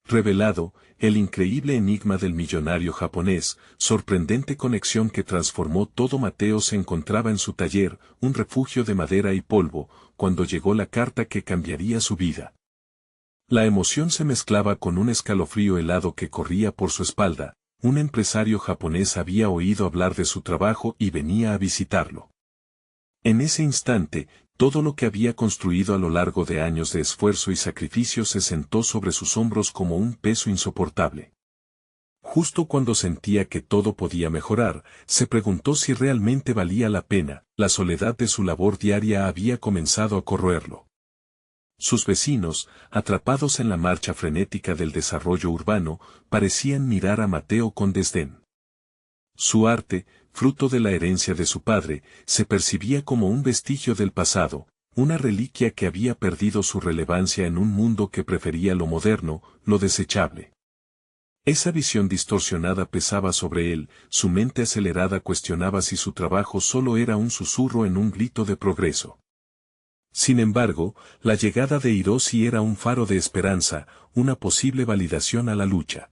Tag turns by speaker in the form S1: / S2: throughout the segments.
S1: revelado, el increíble enigma del millonario japonés, sorprendente conexión que transformó todo. Mateo se encontraba en su taller, un refugio de madera y polvo, cuando llegó la carta que cambiaría su vida. La emoción se mezclaba con un escalofrío helado que corría por su espalda. Un empresario japonés había oído hablar de su trabajo y venía a visitarlo. En ese instante, todo lo que había construido a lo largo de años de esfuerzo y sacrificio se sentó sobre sus hombros como un peso insoportable. Justo cuando sentía que todo podía mejorar, se preguntó si realmente valía la pena. La soledad de su labor diaria había comenzado a corroerlo. Sus vecinos, atrapados en la marcha frenética del desarrollo urbano, parecían mirar a Mateo con desdén. Su arte, fruto de la herencia de su padre, se percibía como un vestigio del pasado, una reliquia que había perdido su relevancia en un mundo que prefería lo moderno, lo desechable. Esa visión distorsionada pesaba sobre él, su mente acelerada cuestionaba si su trabajo solo era un susurro en un grito de progreso. Sin embargo, la llegada de Hiroshi era un faro de esperanza, una posible validación a la lucha.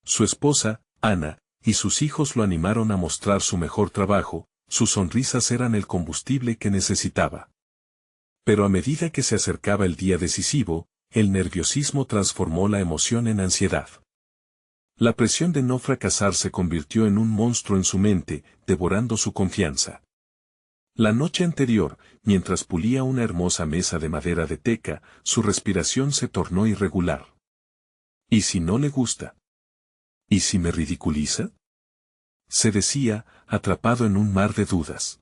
S1: Su esposa, Ana, y sus hijos lo animaron a mostrar su mejor trabajo, sus sonrisas eran el combustible que necesitaba. Pero a medida que se acercaba el día decisivo, el nerviosismo transformó la emoción en ansiedad. La presión de no fracasar se convirtió en un monstruo en su mente, devorando su confianza. La noche anterior, mientras pulía una hermosa mesa de madera de teca, su respiración se tornó irregular. ¿Y si no le gusta? ¿Y si me ridiculiza? Se decía, atrapado en un mar de dudas.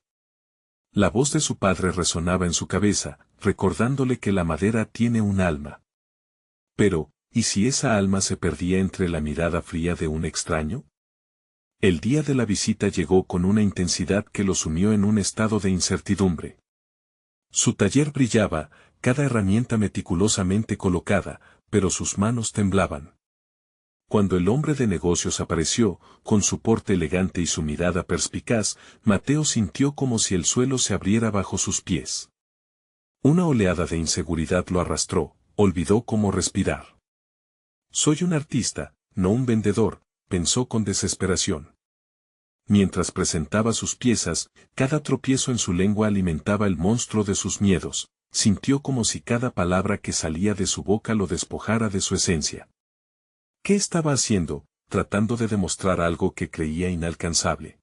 S1: La voz de su padre resonaba en su cabeza, recordándole que la madera tiene un alma. Pero, ¿y si esa alma se perdía entre la mirada fría de un extraño? El día de la visita llegó con una intensidad que lo sumió en un estado de incertidumbre. Su taller brillaba, cada herramienta meticulosamente colocada, pero sus manos temblaban. Cuando el hombre de negocios apareció, con su porte elegante y su mirada perspicaz, Mateo sintió como si el suelo se abriera bajo sus pies. Una oleada de inseguridad lo arrastró, olvidó cómo respirar. Soy un artista, no un vendedor, pensó con desesperación. Mientras presentaba sus piezas, cada tropiezo en su lengua alimentaba el monstruo de sus miedos, sintió como si cada palabra que salía de su boca lo despojara de su esencia. ¿Qué estaba haciendo? Tratando de demostrar algo que creía inalcanzable.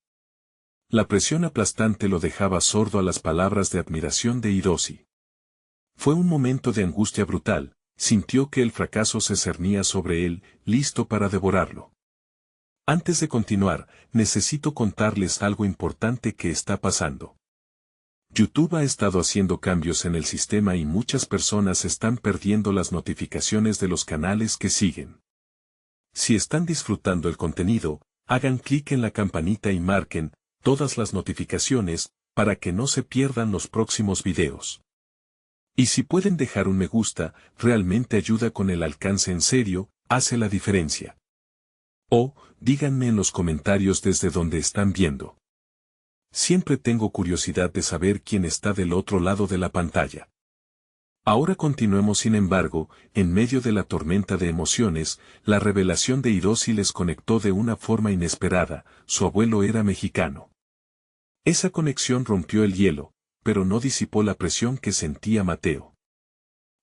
S1: La presión aplastante lo dejaba sordo a las palabras de admiración de Hiroshi. Fue un momento de angustia brutal, sintió que el fracaso se cernía sobre él, listo para devorarlo. Antes de continuar, necesito contarles algo importante que está pasando. YouTube ha estado haciendo cambios en el sistema y muchas personas están perdiendo las notificaciones de los canales que siguen. Si están disfrutando el contenido, hagan clic en la campanita y marquen todas las notificaciones para que no se pierdan los próximos videos. Y si pueden dejar un me gusta, realmente ayuda con el alcance en serio, hace la diferencia. O, díganme en los comentarios desde donde están viendo. Siempre tengo curiosidad de saber quién está del otro lado de la pantalla. Ahora continuemos. Sin embargo, en medio de la tormenta de emociones, la revelación de Hiroshi les conectó de una forma inesperada, su abuelo era mexicano. Esa conexión rompió el hielo, pero no disipó la presión que sentía Mateo.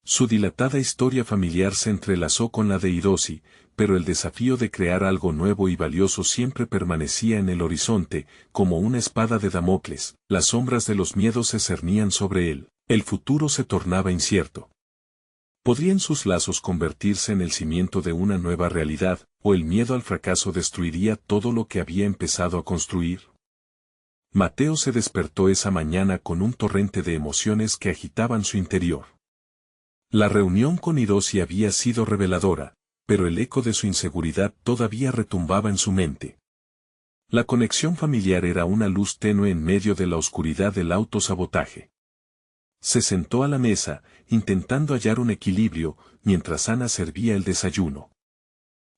S1: Su dilatada historia familiar se entrelazó con la de Hiroshi, pero el desafío de crear algo nuevo y valioso siempre permanecía en el horizonte, como una espada de Damocles, las sombras de los miedos se cernían sobre él. El futuro se tornaba incierto. ¿Podrían sus lazos convertirse en el cimiento de una nueva realidad, o el miedo al fracaso destruiría todo lo que había empezado a construir? Mateo se despertó esa mañana con un torrente de emociones que agitaban su interior. La reunión con Hiroshi había sido reveladora, pero el eco de su inseguridad todavía retumbaba en su mente. La conexión familiar era una luz tenue en medio de la oscuridad del autosabotaje. Se sentó a la mesa, intentando hallar un equilibrio, mientras Ana servía el desayuno.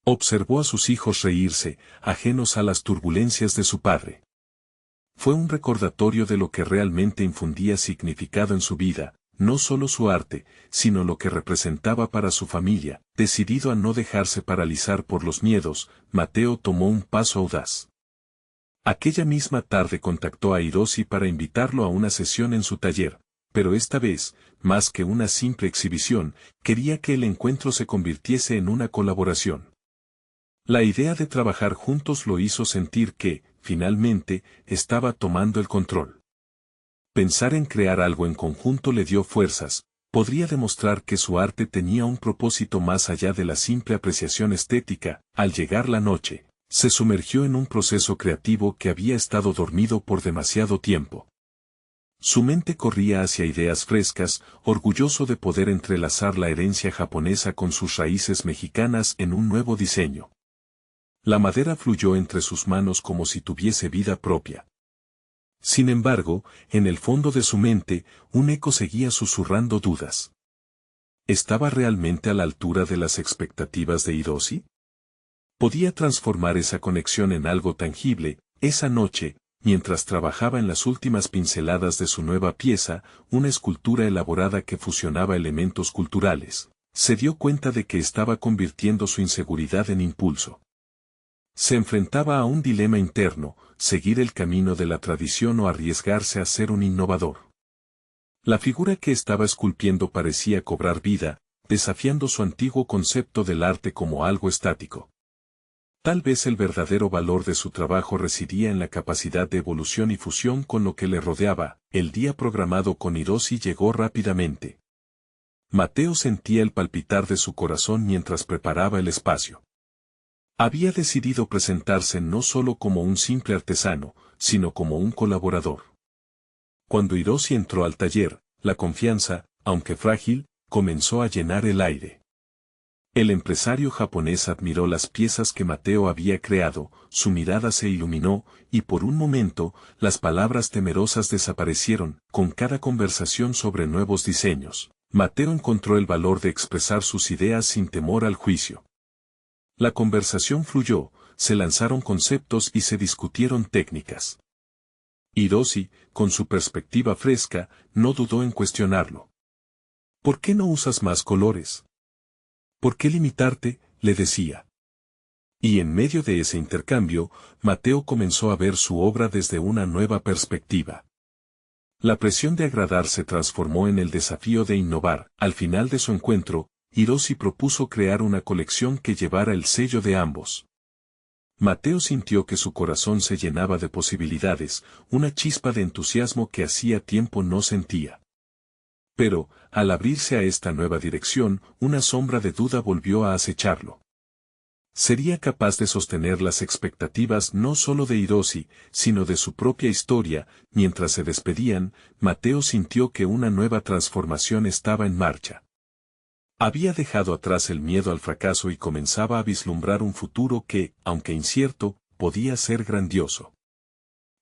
S1: Observó a sus hijos reírse, ajenos a las turbulencias de su padre. Fue un recordatorio de lo que realmente infundía significado en su vida, no solo su arte, sino lo que representaba para su familia. Decidido a no dejarse paralizar por los miedos, Mateo tomó un paso audaz. Aquella misma tarde contactó a Hiroshi para invitarlo a una sesión en su taller, pero esta vez, más que una simple exhibición, quería que el encuentro se convirtiese en una colaboración. La idea de trabajar juntos lo hizo sentir que, finalmente, estaba tomando el control. Pensar en crear algo en conjunto le dio fuerzas, podría demostrar que su arte tenía un propósito más allá de la simple apreciación estética. Al llegar la noche, se sumergió en un proceso creativo que había estado dormido por demasiado tiempo. Su mente corría hacia ideas frescas, orgulloso de poder entrelazar la herencia japonesa con sus raíces mexicanas en un nuevo diseño. La madera fluyó entre sus manos como si tuviese vida propia. Sin embargo, en el fondo de su mente, un eco seguía susurrando dudas. ¿Estaba realmente a la altura de las expectativas de Hiroshi? ¿Podía transformar esa conexión en algo tangible? Esa noche, mientras trabajaba en las últimas pinceladas de su nueva pieza, una escultura elaborada que fusionaba elementos culturales, se dio cuenta de que estaba convirtiendo su inseguridad en impulso. Se enfrentaba a un dilema interno, seguir el camino de la tradición o arriesgarse a ser un innovador. La figura que estaba esculpiendo parecía cobrar vida, desafiando su antiguo concepto del arte como algo estático. Tal vez el verdadero valor de su trabajo residía en la capacidad de evolución y fusión con lo que le rodeaba. El día programado con Hiroshi llegó rápidamente. Mateo sentía el palpitar de su corazón mientras preparaba el espacio. Había decidido presentarse no solo como un simple artesano, sino como un colaborador. Cuando Hiroshi entró al taller, la confianza, aunque frágil, comenzó a llenar el aire. El empresario japonés admiró las piezas que Mateo había creado, su mirada se iluminó, y por un momento, las palabras temerosas desaparecieron. Con cada conversación sobre nuevos diseños, Mateo encontró el valor de expresar sus ideas sin temor al juicio. La conversación fluyó, se lanzaron conceptos y se discutieron técnicas. Hiroshi, con su perspectiva fresca, no dudó en cuestionarlo. ¿Por qué no usas más colores? ¿Por qué limitarte?, le decía. Y en medio de ese intercambio, Mateo comenzó a ver su obra desde una nueva perspectiva. La presión de agradar se transformó en el desafío de innovar. Al final de su encuentro, Hiroshi propuso crear una colección que llevara el sello de ambos. Mateo sintió que su corazón se llenaba de posibilidades, una chispa de entusiasmo que hacía tiempo no sentía. Pero, al abrirse a esta nueva dirección, una sombra de duda volvió a acecharlo. ¿Sería capaz de sostener las expectativas no solo de Hiroshi, sino de su propia historia? Mientras se despedían, Mateo sintió que una nueva transformación estaba en marcha. Había dejado atrás el miedo al fracaso y comenzaba a vislumbrar un futuro que, aunque incierto, podía ser grandioso.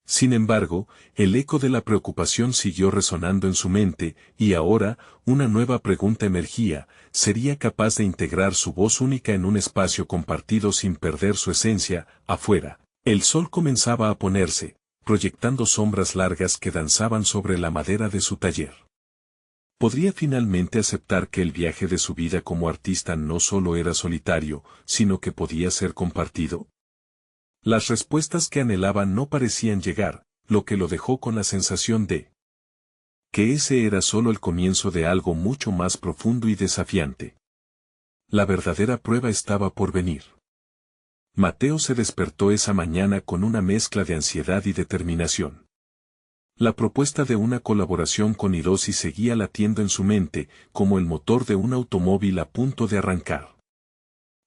S1: Sin embargo, el eco de la preocupación siguió resonando en su mente, y ahora, una nueva pregunta emergía: ¿sería capaz de integrar su voz única en un espacio compartido sin perder su esencia? Afuera, el sol comenzaba a ponerse, proyectando sombras largas que danzaban sobre la madera de su taller. ¿Podría finalmente aceptar que el viaje de su vida como artista no solo era solitario, sino que podía ser compartido? Las respuestas que anhelaba no parecían llegar, lo que lo dejó con la sensación de que ese era solo el comienzo de algo mucho más profundo y desafiante. La verdadera prueba estaba por venir. Mateo se despertó esa mañana con una mezcla de ansiedad y determinación. La propuesta de una colaboración con Hiroshi seguía latiendo en su mente, como el motor de un automóvil a punto de arrancar.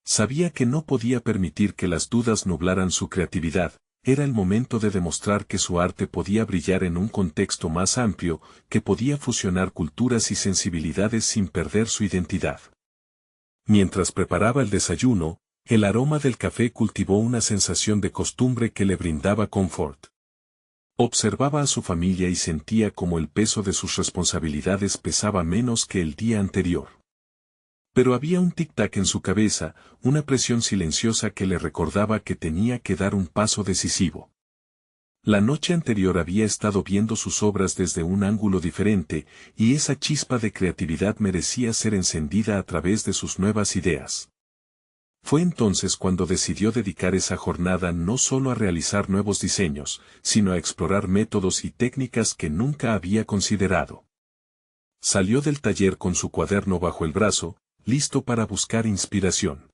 S1: Sabía que no podía permitir que las dudas nublaran su creatividad. Era el momento de demostrar que su arte podía brillar en un contexto más amplio, que podía fusionar culturas y sensibilidades sin perder su identidad. Mientras preparaba el desayuno, el aroma del café cultivó una sensación de costumbre que le brindaba confort. Observaba a su familia y sentía como el peso de sus responsabilidades pesaba menos que el día anterior. Pero había un tic-tac en su cabeza, una presión silenciosa que le recordaba que tenía que dar un paso decisivo. La noche anterior había estado viendo sus obras desde un ángulo diferente, y esa chispa de creatividad merecía ser encendida a través de sus nuevas ideas. Fue entonces cuando decidió dedicar esa jornada no solo a realizar nuevos diseños, sino a explorar métodos y técnicas que nunca había considerado. Salió del taller con su cuaderno bajo el brazo, listo para buscar inspiración.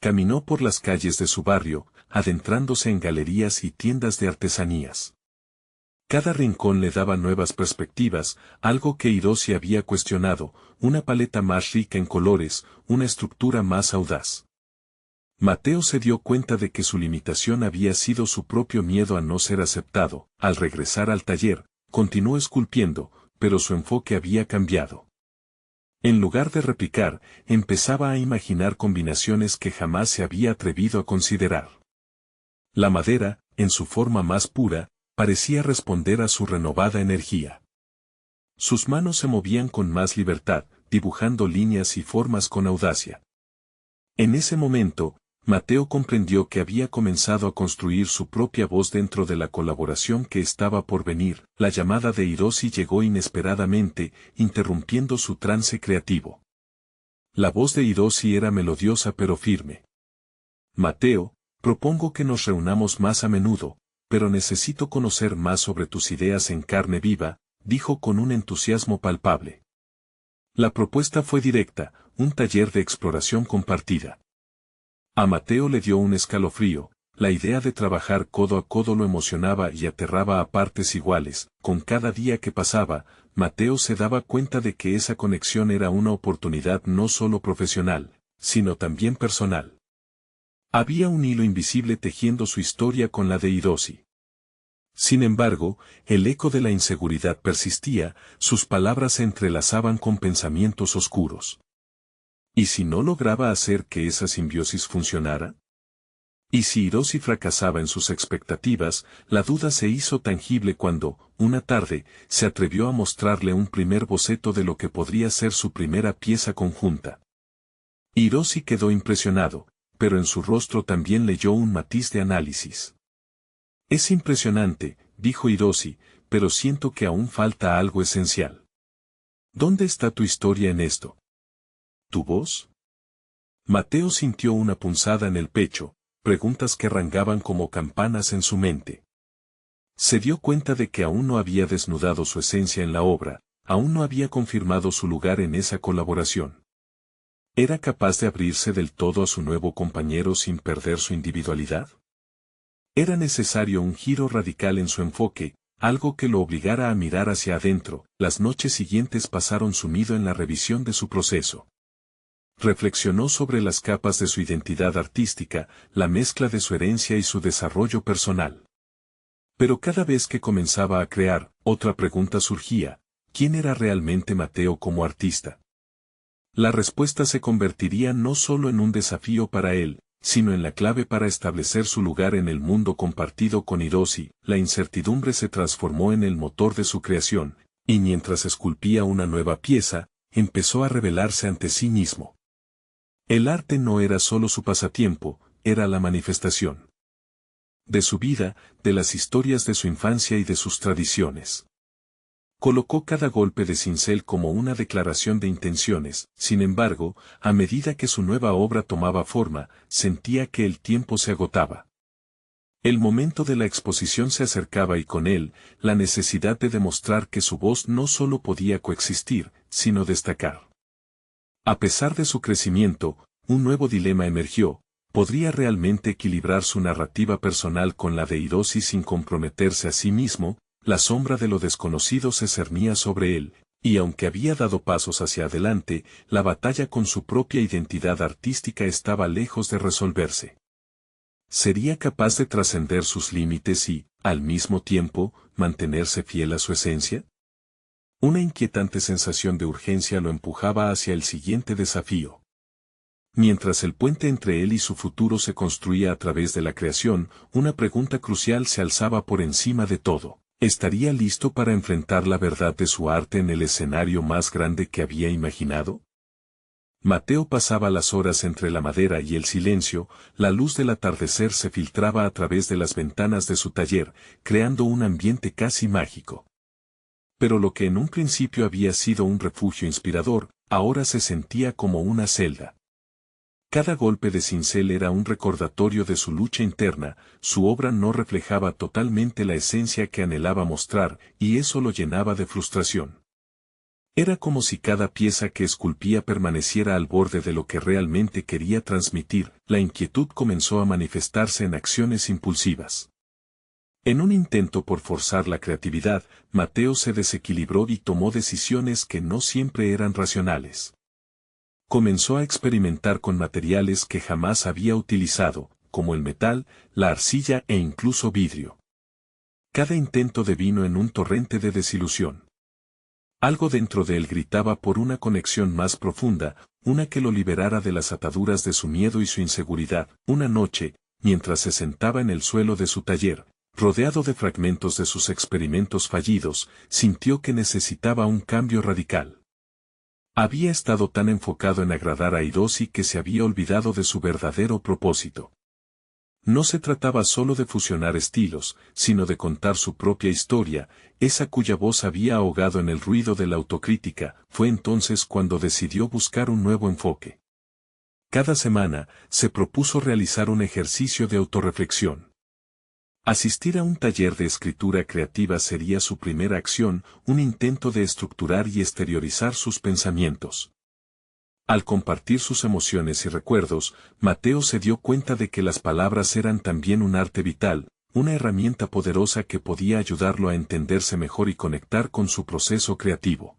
S1: Caminó por las calles de su barrio, adentrándose en galerías y tiendas de artesanías. Cada rincón le daba nuevas perspectivas, algo que Hiroshi había cuestionado, una paleta más rica en colores, una estructura más audaz. Mateo se dio cuenta de que su limitación había sido su propio miedo a no ser aceptado. Al regresar al taller, continuó esculpiendo, pero su enfoque había cambiado. En lugar de replicar, empezaba a imaginar combinaciones que jamás se había atrevido a considerar. La madera, en su forma más pura, parecía responder a su renovada energía. Sus manos se movían con más libertad, dibujando líneas y formas con audacia. En ese momento, Mateo comprendió que había comenzado a construir su propia voz dentro de la colaboración que estaba por venir. La llamada de Hiroshi llegó inesperadamente, interrumpiendo su trance creativo. La voz de Hiroshi era melodiosa pero firme. Mateo, propongo que nos reunamos más a menudo, pero necesito conocer más sobre tus ideas en carne viva, dijo con un entusiasmo palpable. La propuesta fue directa, un taller de exploración compartida. A Mateo le dio un escalofrío, la idea de trabajar codo a codo lo emocionaba y aterraba a partes iguales. Con cada día que pasaba, Mateo se daba cuenta de que esa conexión era una oportunidad no solo profesional, sino también personal. Había un hilo invisible tejiendo su historia con la de Hiroshi. Sin embargo, el eco de la inseguridad persistía, sus palabras se entrelazaban con pensamientos oscuros. ¿Y si no lograba hacer que esa simbiosis funcionara? ¿Y si Hiroshi fracasaba en sus expectativas? La duda se hizo tangible cuando, una tarde, se atrevió a mostrarle un primer boceto de lo que podría ser su primera pieza conjunta. Hiroshi quedó impresionado, pero en su rostro también leyó un matiz de análisis. Es impresionante, dijo Hiroshi, pero siento que aún falta algo esencial. ¿Dónde está tu historia en esto? ¿Tu voz? Mateo sintió una punzada en el pecho, preguntas que rangaban como campanas en su mente. Se dio cuenta de que aún no había desnudado su esencia en la obra, aún no había confirmado su lugar en esa colaboración. ¿Era capaz de abrirse del todo a su nuevo compañero sin perder su individualidad? Era necesario un giro radical en su enfoque, algo que lo obligara a mirar hacia adentro. Las noches siguientes pasaron sumido en la revisión de su proceso. Reflexionó sobre las capas de su identidad artística, la mezcla de su herencia y su desarrollo personal. Pero cada vez que comenzaba a crear, otra pregunta surgía: ¿quién era realmente Mateo como artista? La respuesta se convertiría no solo en un desafío para él, sino en la clave para establecer su lugar en el mundo compartido con Hiroshi. La incertidumbre se transformó en el motor de su creación, y mientras esculpía una nueva pieza, empezó a revelarse ante sí mismo. El arte no era solo su pasatiempo, era la manifestación de su vida, de las historias de su infancia y de sus tradiciones. Colocó cada golpe de cincel como una declaración de intenciones. Sin embargo, a medida que su nueva obra tomaba forma, sentía que el tiempo se agotaba. El momento de la exposición se acercaba y con él, la necesidad de demostrar que su voz no solo podía coexistir, sino destacar. A pesar de su crecimiento, un nuevo dilema emergió: ¿podría realmente equilibrar su narrativa personal con la de Hiroshi sin comprometerse a sí mismo? La sombra de lo desconocido se cernía sobre él, y aunque había dado pasos hacia adelante, la batalla con su propia identidad artística estaba lejos de resolverse. ¿Sería capaz de trascender sus límites y, al mismo tiempo, mantenerse fiel a su esencia? Una inquietante sensación de urgencia lo empujaba hacia el siguiente desafío. Mientras el puente entre él y su futuro se construía a través de la creación, una pregunta crucial se alzaba por encima de todo: ¿estaría listo para enfrentar la verdad de su arte en el escenario más grande que había imaginado? Mateo pasaba las horas entre la madera y el silencio, la luz del atardecer se filtraba a través de las ventanas de su taller, creando un ambiente casi mágico. Pero lo que en un principio había sido un refugio inspirador, ahora se sentía como una celda. Cada golpe de cincel era un recordatorio de su lucha interna, su obra no reflejaba totalmente la esencia que anhelaba mostrar, y eso lo llenaba de frustración. Era como si cada pieza que esculpía permaneciera al borde de lo que realmente quería transmitir. La inquietud comenzó a manifestarse en acciones impulsivas. En un intento por forzar la creatividad, Mateo se desequilibró y tomó decisiones que no siempre eran racionales. Comenzó a experimentar con materiales que jamás había utilizado, como el metal, la arcilla e incluso vidrio. Cada intento devino en un torrente de desilusión. Algo dentro de él gritaba por una conexión más profunda, una que lo liberara de las ataduras de su miedo y su inseguridad. Una noche, mientras se sentaba en el suelo de su taller, rodeado de fragmentos de sus experimentos fallidos, sintió que necesitaba un cambio radical. Había estado tan enfocado en agradar a Hiroshi que se había olvidado de su verdadero propósito. No se trataba solo de fusionar estilos, sino de contar su propia historia, esa cuya voz había ahogado en el ruido de la autocrítica. Fue entonces cuando decidió buscar un nuevo enfoque. Cada semana, se propuso realizar un ejercicio de autorreflexión. Asistir a un taller de escritura creativa sería su primera acción, un intento de estructurar y exteriorizar sus pensamientos. Al compartir sus emociones y recuerdos, Mateo se dio cuenta de que las palabras eran también un arte vital, una herramienta poderosa que podía ayudarlo a entenderse mejor y conectar con su proceso creativo.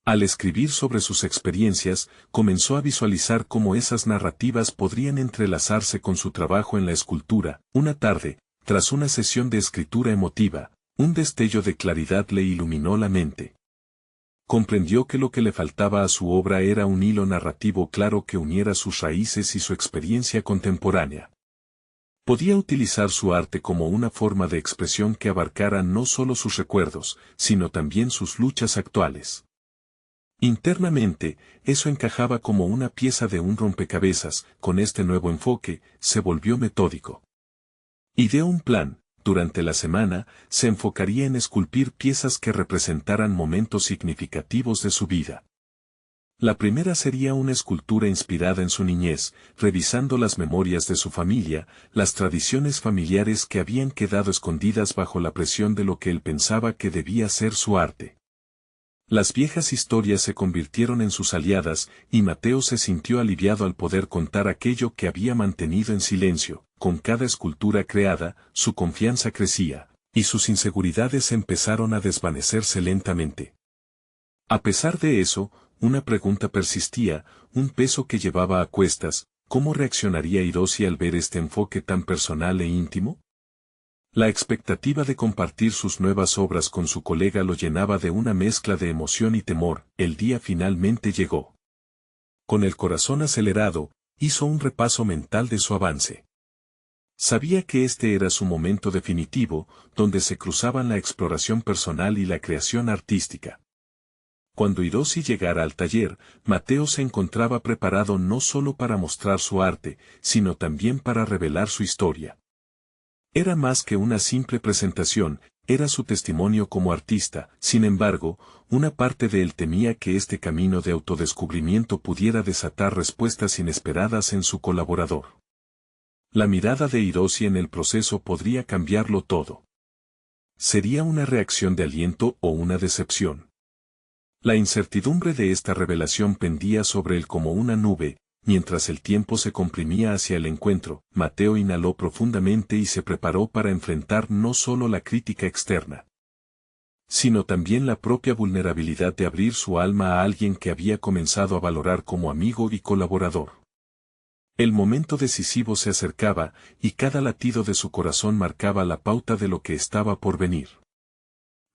S1: Al escribir sobre sus experiencias, comenzó a visualizar cómo esas narrativas podrían entrelazarse con su trabajo en la escultura. Una tarde, tras una sesión de escritura emotiva, un destello de claridad le iluminó la mente. Comprendió que lo que le faltaba a su obra era un hilo narrativo claro que uniera sus raíces y su experiencia contemporánea. Podía utilizar su arte como una forma de expresión que abarcara no solo sus recuerdos, sino también sus luchas actuales. Internamente, eso encajaba como una pieza de un rompecabezas. Con este nuevo enfoque, se volvió metódico. Ideó un plan. Durante la semana, se enfocaría en esculpir piezas que representaran momentos significativos de su vida. La primera sería una escultura inspirada en su niñez, revisando las memorias de su familia, las tradiciones familiares que habían quedado escondidas bajo la presión de lo que él pensaba que debía ser su arte. Las viejas historias se convirtieron en sus aliadas, y Mateo se sintió aliviado al poder contar aquello que había mantenido en silencio. Con cada escultura creada, su confianza crecía, y sus inseguridades empezaron a desvanecerse lentamente. A pesar de eso, una pregunta persistía, un peso que llevaba a cuestas: ¿cómo reaccionaría Hiroshi al ver este enfoque tan personal e íntimo? La expectativa de compartir sus nuevas obras con su colega lo llenaba de una mezcla de emoción y temor. El día finalmente llegó. Con el corazón acelerado, hizo un repaso mental de su avance. Sabía que este era su momento definitivo, donde se cruzaban la exploración personal y la creación artística. Cuando Hiroshi llegara al taller, Mateo se encontraba preparado no solo para mostrar su arte, sino también para revelar su historia. Era más que una simple presentación, era su testimonio como artista. Sin embargo, una parte de él temía que este camino de autodescubrimiento pudiera desatar respuestas inesperadas en su colaborador. La mirada de Hiroshi en el proceso podría cambiarlo todo. ¿Sería una reacción de aliento o una decepción? La incertidumbre de esta revelación pendía sobre él como una nube. Mientras el tiempo se comprimía hacia el encuentro, Mateo inhaló profundamente y se preparó para enfrentar no solo la crítica externa, sino también la propia vulnerabilidad de abrir su alma a alguien que había comenzado a valorar como amigo y colaborador. El momento decisivo se acercaba, y cada latido de su corazón marcaba la pauta de lo que estaba por venir.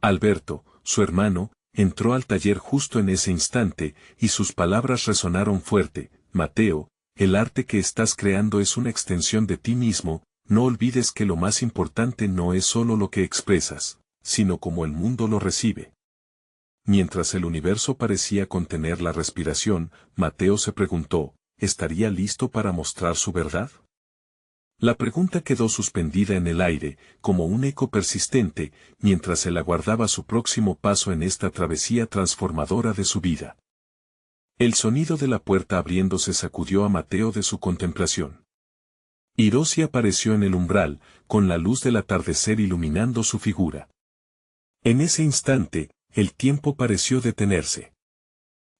S1: Alberto, su hermano, entró al taller justo en ese instante, y sus palabras resonaron fuerte: Mateo, el arte que estás creando es una extensión de ti mismo. No olvides que lo más importante no es solo lo que expresas, sino cómo el mundo lo recibe. mientras el universo parecía contener la respiración, Mateo se preguntó, ¿estaría listo para mostrar su verdad? La pregunta quedó suspendida en el aire, como un eco persistente, mientras él aguardaba su próximo paso en esta travesía transformadora de su vida. El sonido de la puerta abriéndose sacudió a Mateo de su contemplación. Hiroshi apareció en el umbral, con la luz del atardecer iluminando su figura. En ese instante, el tiempo pareció detenerse.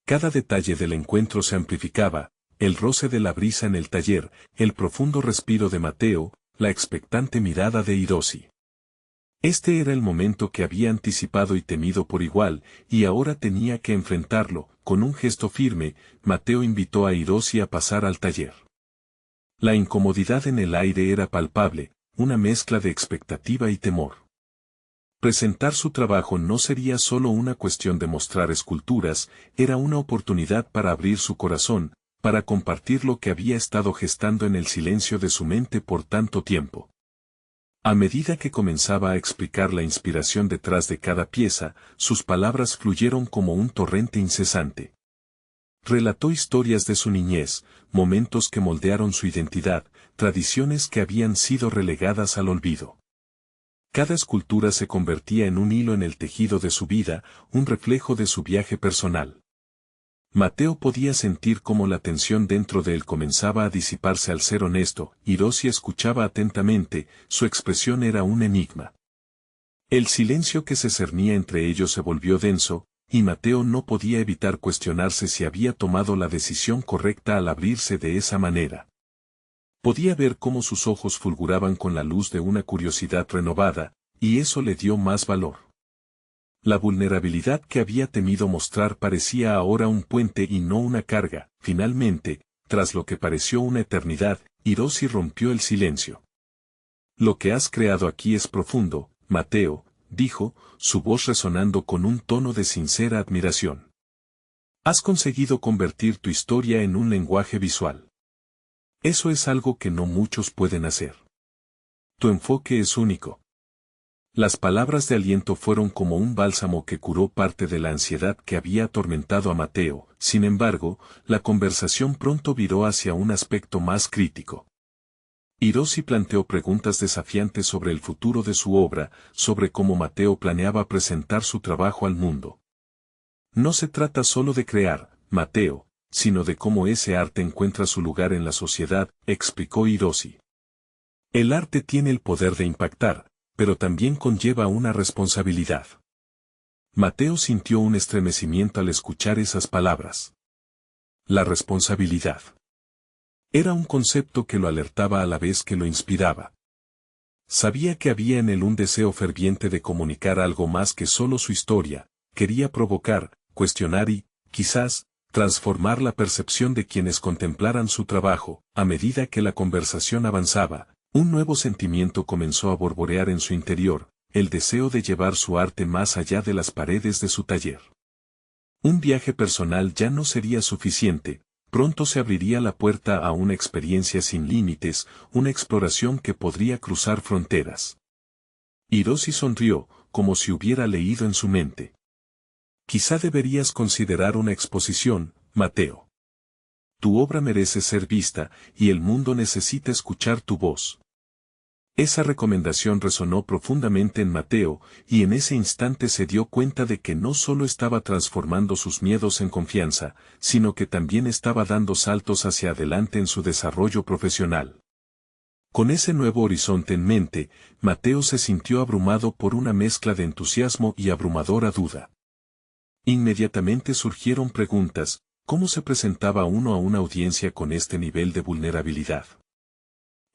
S1: Cada detalle del encuentro se amplificaba, el roce de la brisa en el taller, el profundo respiro de Mateo, la expectante mirada de Hiroshi. Este era el momento que había anticipado y temido por igual, y ahora tenía que enfrentarlo. Con un gesto firme, Mateo invitó a Hiroshi a pasar al taller. La incomodidad en el aire era palpable, una mezcla de expectativa y temor. Presentar su trabajo no sería solo una cuestión de mostrar esculturas, era una oportunidad para abrir su corazón, para compartir lo que había estado gestando en el silencio de su mente por tanto tiempo. A medida que comenzaba a explicar la inspiración detrás de cada pieza, sus palabras fluyeron como un torrente incesante. Relató historias de su niñez, momentos que moldearon su identidad, tradiciones que habían sido relegadas al olvido. Cada escultura se convertía en un hilo en el tejido de su vida, un reflejo de su viaje personal. Mateo podía sentir cómo la tensión dentro de él comenzaba a disiparse al ser honesto. Hiroshi escuchaba atentamente, su expresión era un enigma. El silencio que se cernía entre ellos se volvió denso, y Mateo no podía evitar cuestionarse si había tomado la decisión correcta al abrirse de esa manera. Podía ver cómo sus ojos fulguraban con la luz de una curiosidad renovada, y eso le dio más valor. La vulnerabilidad que había temido mostrar parecía ahora un puente y no una carga. Finalmente, tras lo que pareció una eternidad, Hiroshi rompió el silencio. Lo que has creado aquí es profundo, Mateo, dijo, su voz resonando con un tono de sincera admiración. Has conseguido convertir tu historia en un lenguaje visual. Eso es algo que no muchos pueden hacer. Tu enfoque es único. Las palabras de aliento fueron como un bálsamo que curó parte de la ansiedad que había atormentado a Mateo. Sin embargo, la conversación pronto viró hacia un aspecto más crítico. Hiroshi planteó preguntas desafiantes sobre el futuro de su obra, sobre cómo Mateo planeaba presentar su trabajo al mundo. No se trata solo de crear, Mateo, sino de cómo ese arte encuentra su lugar en la sociedad, explicó Hiroshi. El arte tiene el poder de impactar, pero también conlleva una responsabilidad. Mateo sintió un estremecimiento al escuchar esas palabras. La responsabilidad. Era un concepto que lo alertaba a la vez que lo inspiraba. Sabía que había en él un deseo ferviente de comunicar algo más que solo su historia, quería provocar, cuestionar y, quizás, transformar la percepción de quienes contemplaran su trabajo. A medida que la conversación avanzaba, un nuevo sentimiento comenzó a borborear en su interior, el deseo de llevar su arte más allá de las paredes de su taller. Un viaje personal ya no sería suficiente, pronto se abriría la puerta a una experiencia sin límites, una exploración que podría cruzar fronteras. Hiroshi sonrió, como si hubiera leído en su mente. Quizá deberías considerar una exposición, Mateo. Tu obra merece ser vista, y el mundo necesita escuchar tu voz. Esa recomendación resonó profundamente en Mateo, y en ese instante se dio cuenta de que no solo estaba transformando sus miedos en confianza, sino que también estaba dando saltos hacia adelante en su desarrollo profesional. Con ese nuevo horizonte en mente, Mateo se sintió abrumado por una mezcla de entusiasmo y abrumadora duda. Inmediatamente surgieron preguntas: ¿cómo se presentaba uno a una audiencia con este nivel de vulnerabilidad?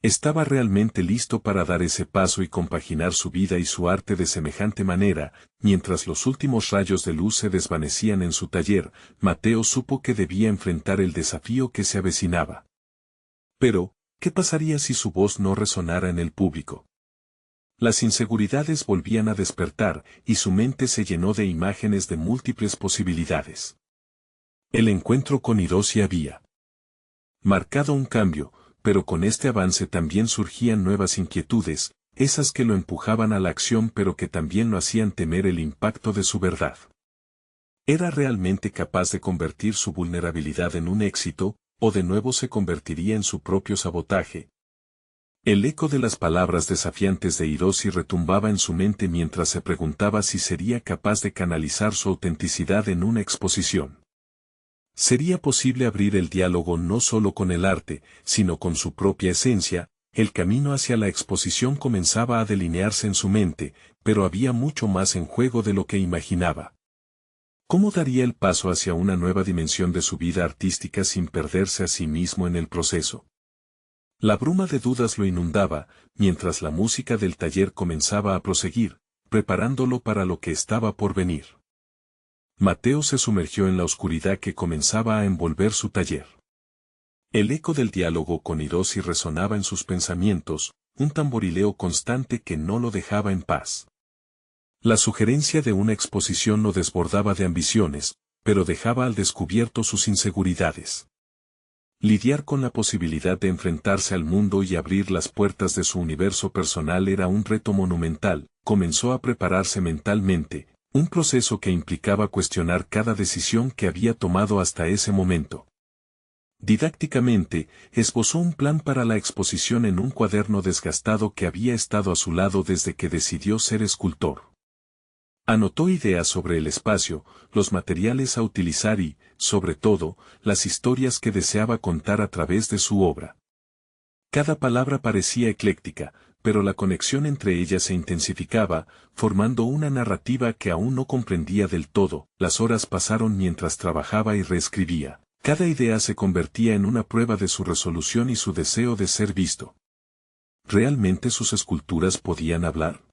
S1: ¿Estaba realmente listo para dar ese paso y compaginar su vida y su arte de semejante manera? Mientras los últimos rayos de luz se desvanecían en su taller, Mateo supo que debía enfrentar el desafío que se avecinaba. Pero, ¿qué pasaría si su voz no resonara en el público? Las inseguridades volvían a despertar, y su mente se llenó de imágenes de múltiples posibilidades. El encuentro con Hiroshi había marcado un cambio, pero con este avance también surgían nuevas inquietudes, esas que lo empujaban a la acción pero que también lo hacían temer el impacto de su verdad. ¿Era realmente capaz de convertir su vulnerabilidad en un éxito, o de nuevo se convertiría en su propio sabotaje? El eco de las palabras desafiantes de Hiroshi retumbaba en su mente mientras se preguntaba si sería capaz de canalizar su autenticidad en una exposición. ¿Sería posible abrir el diálogo no solo con el arte, sino con su propia esencia? El camino hacia la exposición comenzaba a delinearse en su mente, pero había mucho más en juego de lo que imaginaba. ¿Cómo daría el paso hacia una nueva dimensión de su vida artística sin perderse a sí mismo en el proceso? La bruma de dudas lo inundaba, mientras la música del taller comenzaba a proseguir, preparándolo para lo que estaba por venir. Mateo se sumergió en la oscuridad que comenzaba a envolver su taller. El eco del diálogo con Hiroshi resonaba en sus pensamientos, un tamborileo constante que no lo dejaba en paz. La sugerencia de una exposición lo desbordaba de ambiciones, pero dejaba al descubierto sus inseguridades. Lidiar con la posibilidad de enfrentarse al mundo y abrir las puertas de su universo personal era un reto monumental. Comenzó a prepararse mentalmente, un proceso que implicaba cuestionar cada decisión que había tomado hasta ese momento. Didácticamente, esbozó un plan para la exposición en un cuaderno desgastado que había estado a su lado desde que decidió ser escultor. Anotó ideas sobre el espacio, los materiales a utilizar y, sobre todo, las historias que deseaba contar a través de su obra. Cada palabra parecía ecléctica, pero la conexión entre ellas se intensificaba, formando una narrativa que aún no comprendía del todo. Las horas pasaron mientras trabajaba y reescribía. Cada idea se convertía en una prueba de su resolución y su deseo de ser visto. ¿Realmente sus esculturas podían hablar?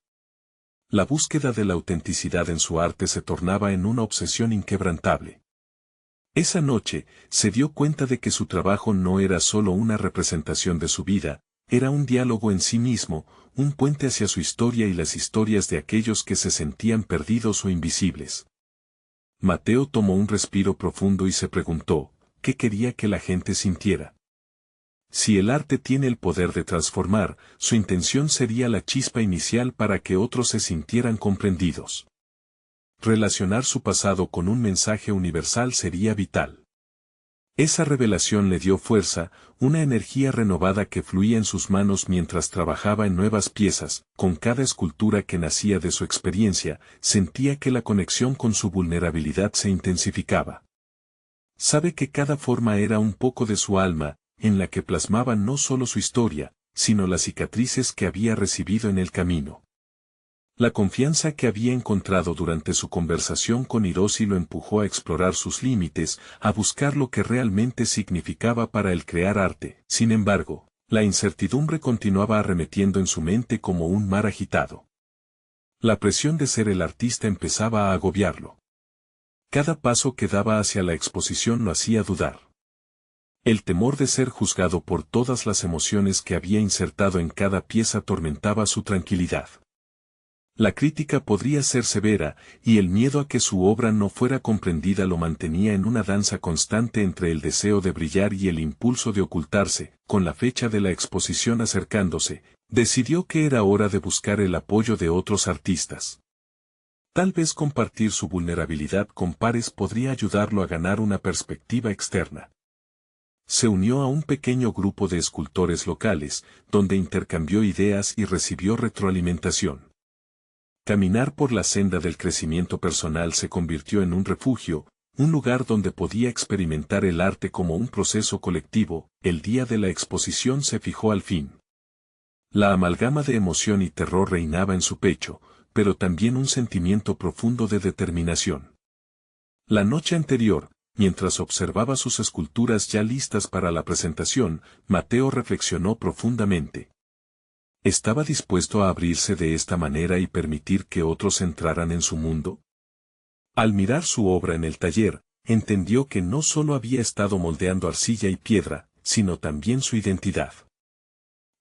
S1: La búsqueda de la autenticidad en su arte se tornaba en una obsesión inquebrantable. Esa noche, se dio cuenta de que su trabajo no era solo una representación de su vida, era un diálogo en sí mismo, un puente hacia su historia y las historias de aquellos que se sentían perdidos o invisibles. Mateo tomó un respiro profundo y se preguntó, ¿qué quería que la gente sintiera? Si el arte tiene el poder de transformar, su intención sería la chispa inicial para que otros se sintieran comprendidos. Relacionar su pasado con un mensaje universal sería vital. Esa revelación le dio fuerza, una energía renovada que fluía en sus manos mientras trabajaba en nuevas piezas. Con cada escultura que nacía de su experiencia, sentía que la conexión con su vulnerabilidad se intensificaba. Sabe que cada forma era un poco de su alma, en la que plasmaba no solo su historia, sino las cicatrices que había recibido en el camino. La confianza que había encontrado durante su conversación con Hiroshi lo empujó a explorar sus límites, a buscar lo que realmente significaba para él crear arte. Sin embargo, la incertidumbre continuaba arremetiendo en su mente como un mar agitado. La presión de ser el artista empezaba a agobiarlo. Cada paso que daba hacia la exposición lo hacía dudar. El temor de ser juzgado por todas las emociones que había insertado en cada pieza atormentaba su tranquilidad. La crítica podría ser severa, y el miedo a que su obra no fuera comprendida lo mantenía en una danza constante entre el deseo de brillar y el impulso de ocultarse. Con la fecha de la exposición acercándose, decidió que era hora de buscar el apoyo de otros artistas. Tal vez compartir su vulnerabilidad con pares podría ayudarlo a ganar una perspectiva externa. Se unió a un pequeño grupo de escultores locales, donde intercambió ideas y recibió retroalimentación. Caminar por la senda del crecimiento personal se convirtió en un refugio, un lugar donde podía experimentar el arte como un proceso colectivo. El día de la exposición se fijó al fin. La amalgama de emoción y terror reinaba en su pecho, pero también un sentimiento profundo de determinación. La noche anterior, mientras observaba sus esculturas ya listas para la presentación, Mateo reflexionó profundamente. ¿Estaba dispuesto a abrirse de esta manera y permitir que otros entraran en su mundo? Al mirar su obra en el taller, entendió que no solo había estado moldeando arcilla y piedra, sino también su identidad.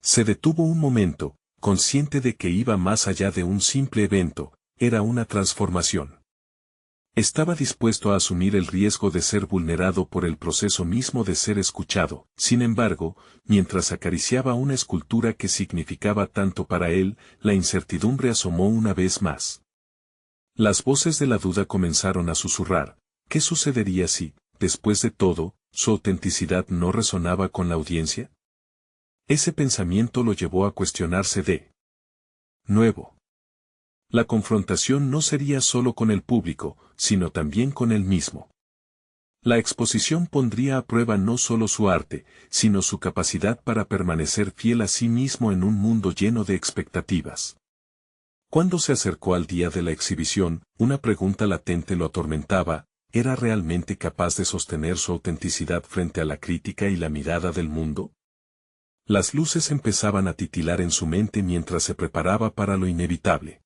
S1: Se detuvo un momento, consciente de que iba más allá de un simple evento, era una transformación. Estaba dispuesto a asumir el riesgo de ser vulnerado por el proceso mismo de ser escuchado. Sin embargo, mientras acariciaba una escultura que significaba tanto para él, la incertidumbre asomó una vez más. Las voces de la duda comenzaron a susurrar, ¿Qué sucedería si, después de todo, su autenticidad no resonaba con la audiencia? Ese pensamiento lo llevó a cuestionarse de nuevo. La confrontación no sería solo con el público, sino también con él mismo. La exposición pondría a prueba no solo su arte, sino su capacidad para permanecer fiel a sí mismo en un mundo lleno de expectativas. Cuando se acercó al día de la exhibición, una pregunta latente lo atormentaba: ¿era realmente capaz de sostener su autenticidad frente a la crítica y la mirada del mundo? Las luces empezaban a titilar en su mente mientras se preparaba para lo inevitable.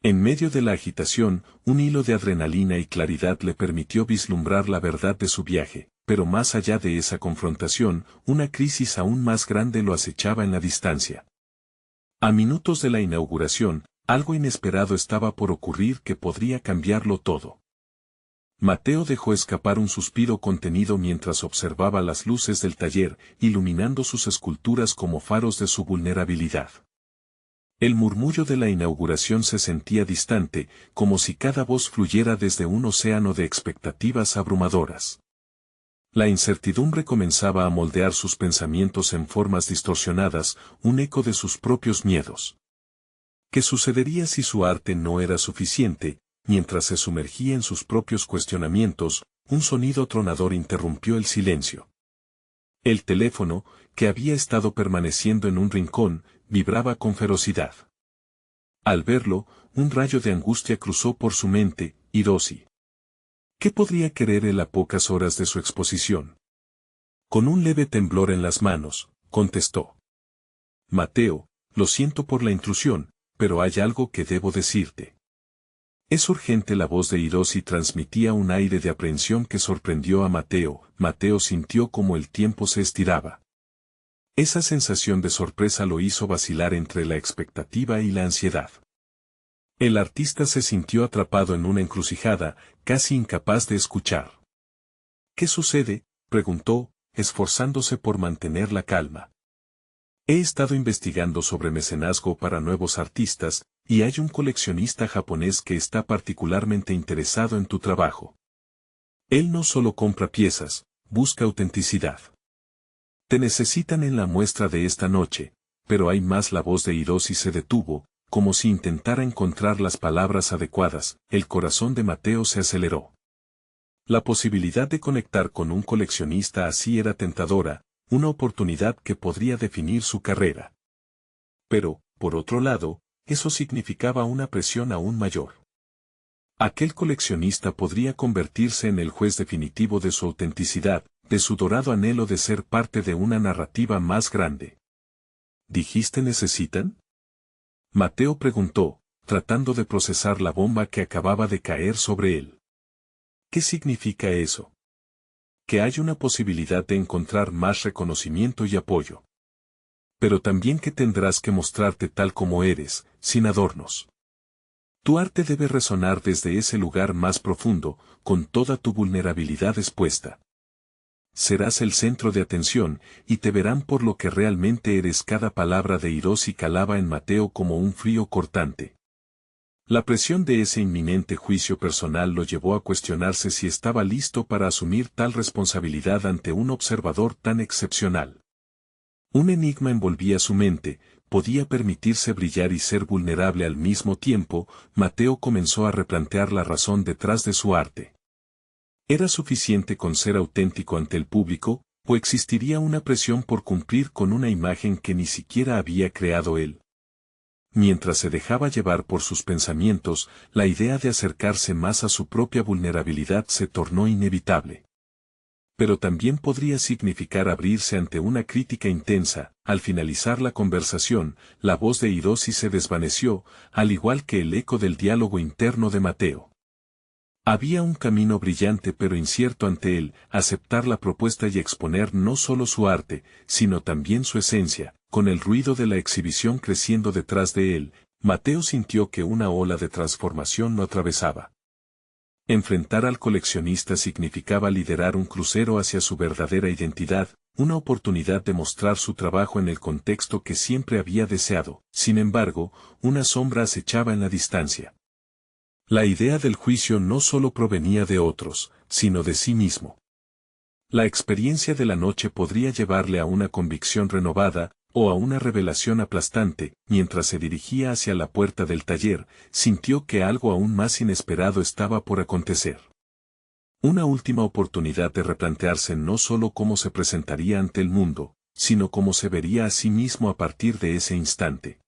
S1: En medio de la agitación, un hilo de adrenalina y claridad le permitió vislumbrar la verdad de su viaje, pero más allá de esa confrontación, una crisis aún más grande lo acechaba en la distancia. A minutos de la inauguración, algo inesperado estaba por ocurrir que podría cambiarlo todo. Mateo dejó escapar un suspiro contenido mientras observaba las luces del taller, iluminando sus esculturas como faros de su vulnerabilidad. El murmullo de la inauguración se sentía distante, como si cada voz fluyera desde un océano de expectativas abrumadoras. La incertidumbre comenzaba a moldear sus pensamientos en formas distorsionadas, un eco de sus propios miedos. ¿Qué sucedería si su arte no era suficiente? Mientras se sumergía en sus propios cuestionamientos, un sonido tronador interrumpió el silencio. El teléfono, que había estado permaneciendo en un rincón, vibraba con ferocidad. Al verlo, un rayo de angustia cruzó por su mente: Hiroshi. ¿Qué podría querer él a pocas horas de su exposición? Con un leve temblor en las manos, contestó: Mateo, lo siento por la intrusión, pero hay algo que debo decirte. Es urgente. La voz de Hiroshi transmitía un aire de aprehensión que sorprendió a Mateo. Mateo sintió como el tiempo se estiraba. Esa sensación de sorpresa lo hizo vacilar entre la expectativa y la ansiedad. El artista se sintió atrapado en una encrucijada, casi incapaz de escuchar. ¿Qué sucede?, preguntó, esforzándose por mantener la calma. He estado investigando sobre mecenazgo para nuevos artistas, y hay un coleccionista japonés que está particularmente interesado en tu trabajo. Él no solo compra piezas, busca autenticidad. Te necesitan en la muestra de esta noche, pero hay más. La voz de Hiroshi se detuvo, como si intentara encontrar las palabras adecuadas. El corazón de Mateo se aceleró. La posibilidad de conectar con un coleccionista así era tentadora, una oportunidad que podría definir su carrera. Pero, por otro lado, eso significaba una presión aún mayor. Aquel coleccionista podría convertirse en el juez definitivo de su autenticidad, de su dorado anhelo de ser parte de una narrativa más grande. ¿Dijiste necesitan? Mateo preguntó, tratando de procesar la bomba que acababa de caer sobre él. ¿Qué significa eso? Que hay una posibilidad de encontrar más reconocimiento y apoyo. Pero también que tendrás que mostrarte tal como eres, sin adornos. Tu arte debe resonar desde ese lugar más profundo, con toda tu vulnerabilidad expuesta. Serás el centro de atención, y te verán por lo que realmente eres. Cada palabra de Hiroshi calaba en Mateo como un frío cortante. La presión de ese inminente juicio personal lo llevó a cuestionarse si estaba listo para asumir tal responsabilidad ante un observador tan excepcional. Un enigma envolvía su mente: ¿podía permitirse brillar y ser vulnerable al mismo tiempo? Mateo comenzó a replantear la razón detrás de su arte. ¿Era suficiente con ser auténtico ante el público, o existiría una presión por cumplir con una imagen que ni siquiera había creado él? Mientras se dejaba llevar por sus pensamientos, la idea de acercarse más a su propia vulnerabilidad se tornó inevitable. Pero también podría significar abrirse ante una crítica intensa. Al finalizar la conversación, la voz de Hiroshi se desvaneció, al igual que el eco del diálogo interno de Mateo. Había un camino brillante pero incierto ante él: aceptar la propuesta y exponer no solo su arte, sino también su esencia. Con el ruido de la exhibición creciendo detrás de él, Mateo sintió que una ola de transformación lo atravesaba. Enfrentar al coleccionista significaba liderar un crucero hacia su verdadera identidad, una oportunidad de mostrar su trabajo en el contexto que siempre había deseado. Sin embargo, una sombra acechaba en la distancia. La idea del juicio no solo provenía de otros, sino de sí mismo. La experiencia de la noche podría llevarle a una convicción renovada, o a una revelación aplastante. Mientras se dirigía hacia la puerta del taller, sintió que algo aún más inesperado estaba por acontecer. Una última oportunidad de replantearse no solo cómo se presentaría ante el mundo, sino cómo se vería a sí mismo a partir de ese instante.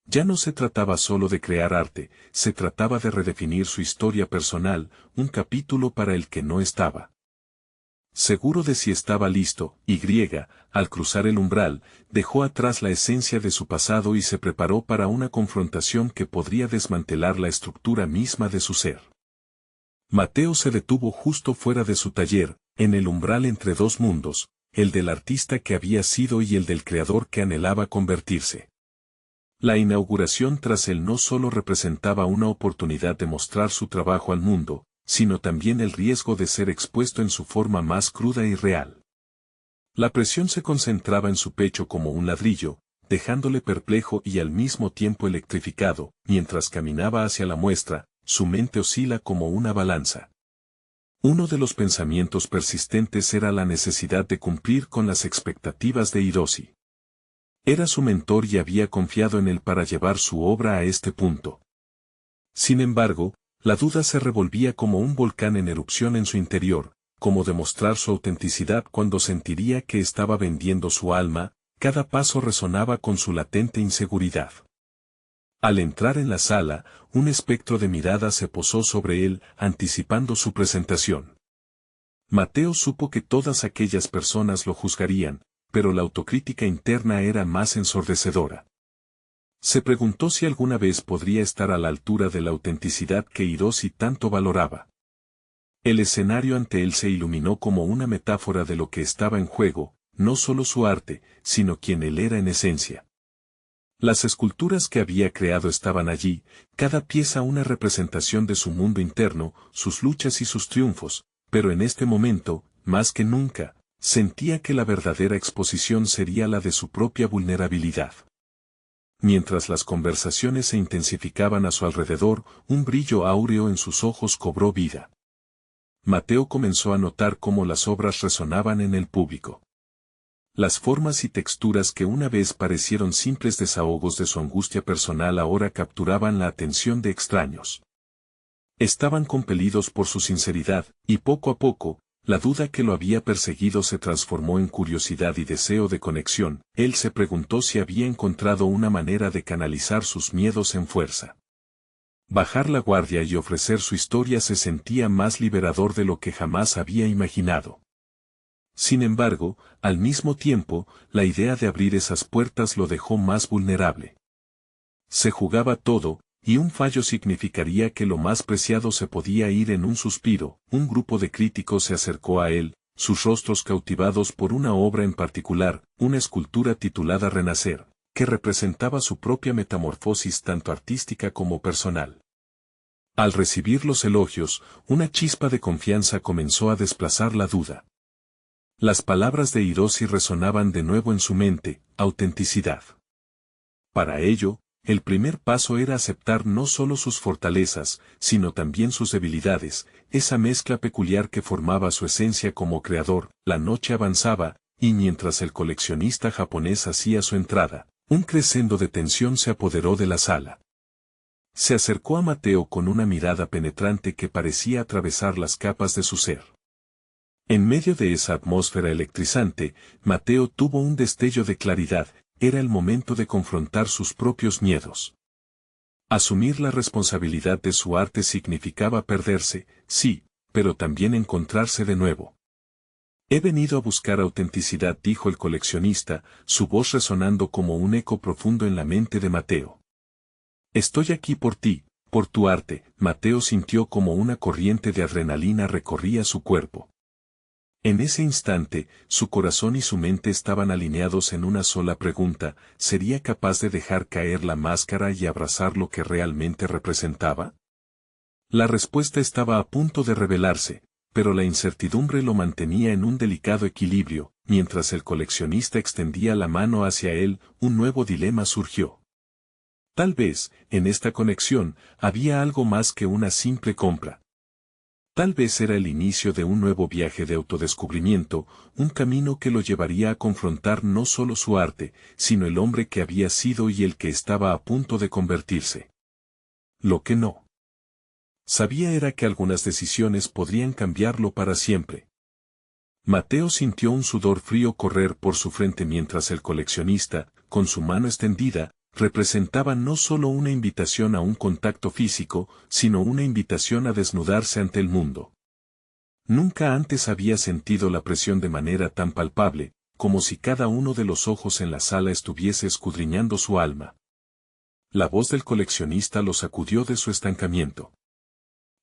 S1: Ya no se trataba solo de crear arte, se trataba de redefinir su historia personal, un capítulo para el que no estaba seguro de si estaba listo. Al cruzar el umbral, dejó atrás la esencia de su pasado y se preparó para una confrontación que podría desmantelar la estructura misma de su ser. Mateo se detuvo justo fuera de su taller, en el umbral entre dos mundos, el del artista que había sido y el del creador que anhelaba convertirse. La inauguración tras él no solo representaba una oportunidad de mostrar su trabajo al mundo, sino también el riesgo de ser expuesto en su forma más cruda y real. La presión se concentraba en su pecho como un ladrillo, dejándole perplejo y al mismo tiempo electrificado. Mientras caminaba hacia la muestra, su mente oscila como una balanza. Uno de los pensamientos persistentes era la necesidad de cumplir con las expectativas de Hiroshi. Era su mentor y había confiado en él para llevar su obra a este punto. Sin embargo, la duda se revolvía como un volcán en erupción en su interior, como demostrar su autenticidad cuando sentiría que estaba vendiendo su alma. Cada paso resonaba con su latente inseguridad. Al entrar en la sala, un espectro de miradas se posó sobre él, anticipando su presentación. Mateo supo que todas aquellas personas lo juzgarían, pero la autocrítica interna era más ensordecedora. Se preguntó si alguna vez podría estar a la altura de la autenticidad que Hiroshi tanto valoraba. El escenario ante él se iluminó como una metáfora de lo que estaba en juego, no solo su arte, sino quien él era en esencia. Las esculturas que había creado estaban allí, cada pieza una representación de su mundo interno, sus luchas y sus triunfos, pero en este momento, más que nunca, sentía que la verdadera exposición sería la de su propia vulnerabilidad. Mientras las conversaciones se intensificaban a su alrededor, un brillo áureo en sus ojos cobró vida. Mateo comenzó a notar cómo las obras resonaban en el público. Las formas y texturas que una vez parecieron simples desahogos de su angustia personal ahora capturaban la atención de extraños. Estaban compelidos por su sinceridad, y poco a poco, la duda que lo había perseguido se transformó en curiosidad y deseo de conexión. Él se preguntó si había encontrado una manera de canalizar sus miedos en fuerza. Bajar la guardia y ofrecer su historia se sentía más liberador de lo que jamás había imaginado. Sin embargo, al mismo tiempo, la idea de abrir esas puertas lo dejó más vulnerable. Se jugaba todo, y un fallo significaría que lo más preciado se podía ir en un suspiro. Un grupo de críticos se acercó a él, sus rostros cautivados por una obra en particular, una escultura titulada Renacer, que representaba su propia metamorfosis tanto artística como personal. Al recibir los elogios, una chispa de confianza comenzó a desplazar la duda. Las palabras de Hiroshi resonaban de nuevo en su mente: autenticidad. Para ello, el primer paso era aceptar no solo sus fortalezas, sino también sus debilidades, esa mezcla peculiar que formaba su esencia como creador. La noche avanzaba, y mientras el coleccionista japonés hacía su entrada, un crescendo de tensión se apoderó de la sala. Se acercó a Mateo con una mirada penetrante que parecía atravesar las capas de su ser. En medio de esa atmósfera electrizante, Mateo tuvo un destello de claridad. Era el momento de confrontar sus propios miedos. Asumir la responsabilidad de su arte significaba perderse, sí, pero también encontrarse de nuevo. He venido a buscar autenticidad, dijo el coleccionista, su voz resonando como un eco profundo en la mente de Mateo. Estoy aquí por ti, por tu arte. Mateo sintió como una corriente de adrenalina recorría su cuerpo. En ese instante, su corazón y su mente estaban alineados en una sola pregunta: ¿sería capaz de dejar caer la máscara y abrazar lo que realmente representaba? La respuesta estaba a punto de revelarse, pero la incertidumbre lo mantenía en un delicado equilibrio. Mientras el coleccionista extendía la mano hacia él, un nuevo dilema surgió. Tal vez, en esta conexión, había algo más que una simple compra. Tal vez era el inicio de un nuevo viaje de autodescubrimiento, un camino que lo llevaría a confrontar no solo su arte, sino el hombre que había sido y el que estaba a punto de convertirse. Lo que no sabía era que algunas decisiones podrían cambiarlo para siempre. Mateo sintió un sudor frío correr por su frente mientras el coleccionista, con su mano extendida, representaba no solo una invitación a un contacto físico, sino una invitación a desnudarse ante el mundo. Nunca antes había sentido la presión de manera tan palpable, como si cada uno de los ojos en la sala estuviese escudriñando su alma. La voz del coleccionista lo sacudió de su estancamiento.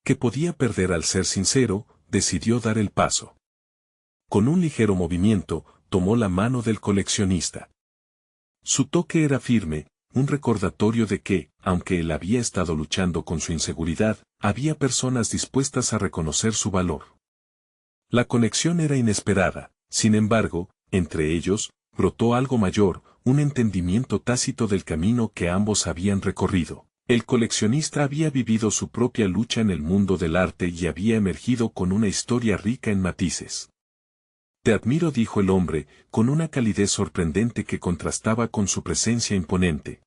S1: Que podía perder al ser sincero, decidió dar el paso. Con un ligero movimiento, tomó la mano del coleccionista. Su toque era firme, un recordatorio de que, aunque él había estado luchando con su inseguridad, había personas dispuestas a reconocer su valor. La conexión era inesperada, sin embargo, entre ellos, brotó algo mayor, un entendimiento tácito del camino que ambos habían recorrido. El coleccionista había vivido su propia lucha en el mundo del arte y había emergido con una historia rica en matices. Te admiro, dijo el hombre, con una calidez sorprendente que contrastaba con su presencia imponente.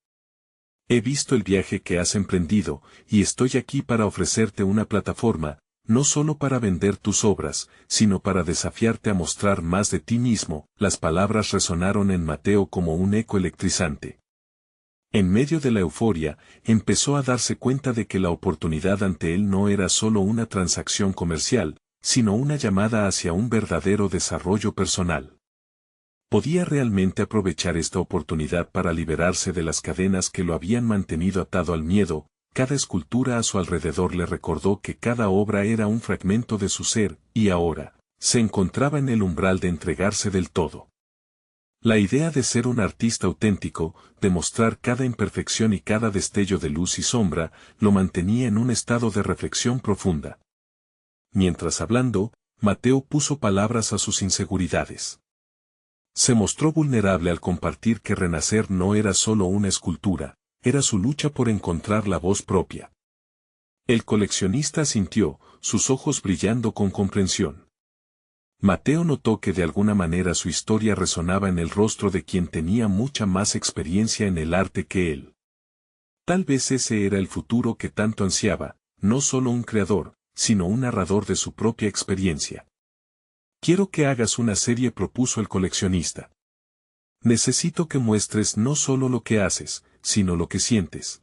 S1: He visto el viaje que has emprendido, y estoy aquí para ofrecerte una plataforma, no solo para vender tus obras, sino para desafiarte a mostrar más de ti mismo. Las palabras resonaron en Mateo como un eco electrizante. En medio de la euforia, empezó a darse cuenta de que la oportunidad ante él no era solo una transacción comercial, sino una llamada hacia un verdadero desarrollo personal. Podía realmente aprovechar esta oportunidad para liberarse de las cadenas que lo habían mantenido atado al miedo. Cada escultura a su alrededor le recordó que cada obra era un fragmento de su ser, y ahora, se encontraba en el umbral de entregarse del todo. La idea de ser un artista auténtico, de mostrar cada imperfección y cada destello de luz y sombra, lo mantenía en un estado de reflexión profunda. Mientras hablando, Mateo puso palabras a sus inseguridades. Se mostró vulnerable al compartir que renacer no era solo una escultura, era su lucha por encontrar la voz propia. El coleccionista sintió, sus ojos brillando con comprensión. Mateo notó que de alguna manera su historia resonaba en el rostro de quien tenía mucha más experiencia en el arte que él. Tal vez ese era el futuro que tanto ansiaba, no solo un creador, sino un narrador de su propia experiencia. Quiero que hagas una serie, propuso el coleccionista. Necesito que muestres no solo lo que haces, sino lo que sientes.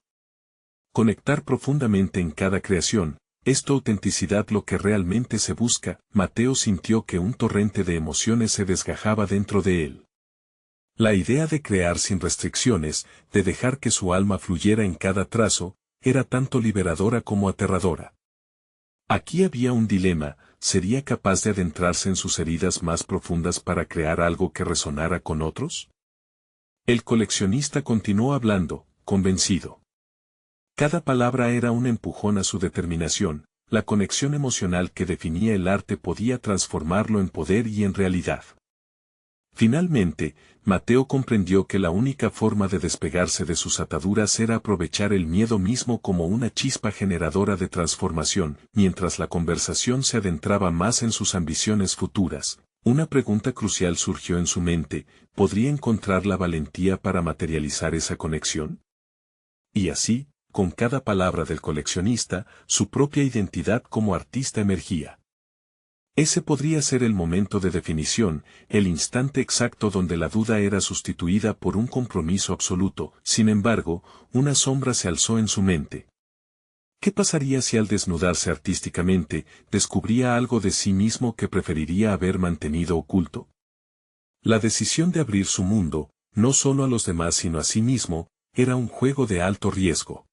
S1: Conectar profundamente en cada creación, ¿es tu autenticidad lo que realmente se busca? Mateo sintió que un torrente de emociones se desgajaba dentro de él. La idea de crear sin restricciones, de dejar que su alma fluyera en cada trazo, era tanto liberadora como aterradora. Aquí había un dilema: ¿sería capaz de adentrarse en sus heridas más profundas para crear algo que resonara con otros? El coleccionista continuó hablando, convencido. Cada palabra era un empujón a su determinación, la conexión emocional que definía el arte podía transformarlo en poder y en realidad. Finalmente, Mateo comprendió que la única forma de despegarse de sus ataduras era aprovechar el miedo mismo como una chispa generadora de transformación. Mientras la conversación se adentraba más en sus ambiciones futuras, una pregunta crucial surgió en su mente: ¿podría encontrar la valentía para materializar esa conexión? Y así, con cada palabra del coleccionista, su propia identidad como artista emergía. Ese podría ser el momento de definición, el instante exacto donde la duda era sustituida por un compromiso absoluto. Sin embargo, una sombra se alzó en su mente. ¿Qué pasaría si al desnudarse artísticamente, descubría algo de sí mismo que preferiría haber mantenido oculto? La decisión de abrir su mundo, no solo a los demás sino a sí mismo, era un juego de alto riesgo.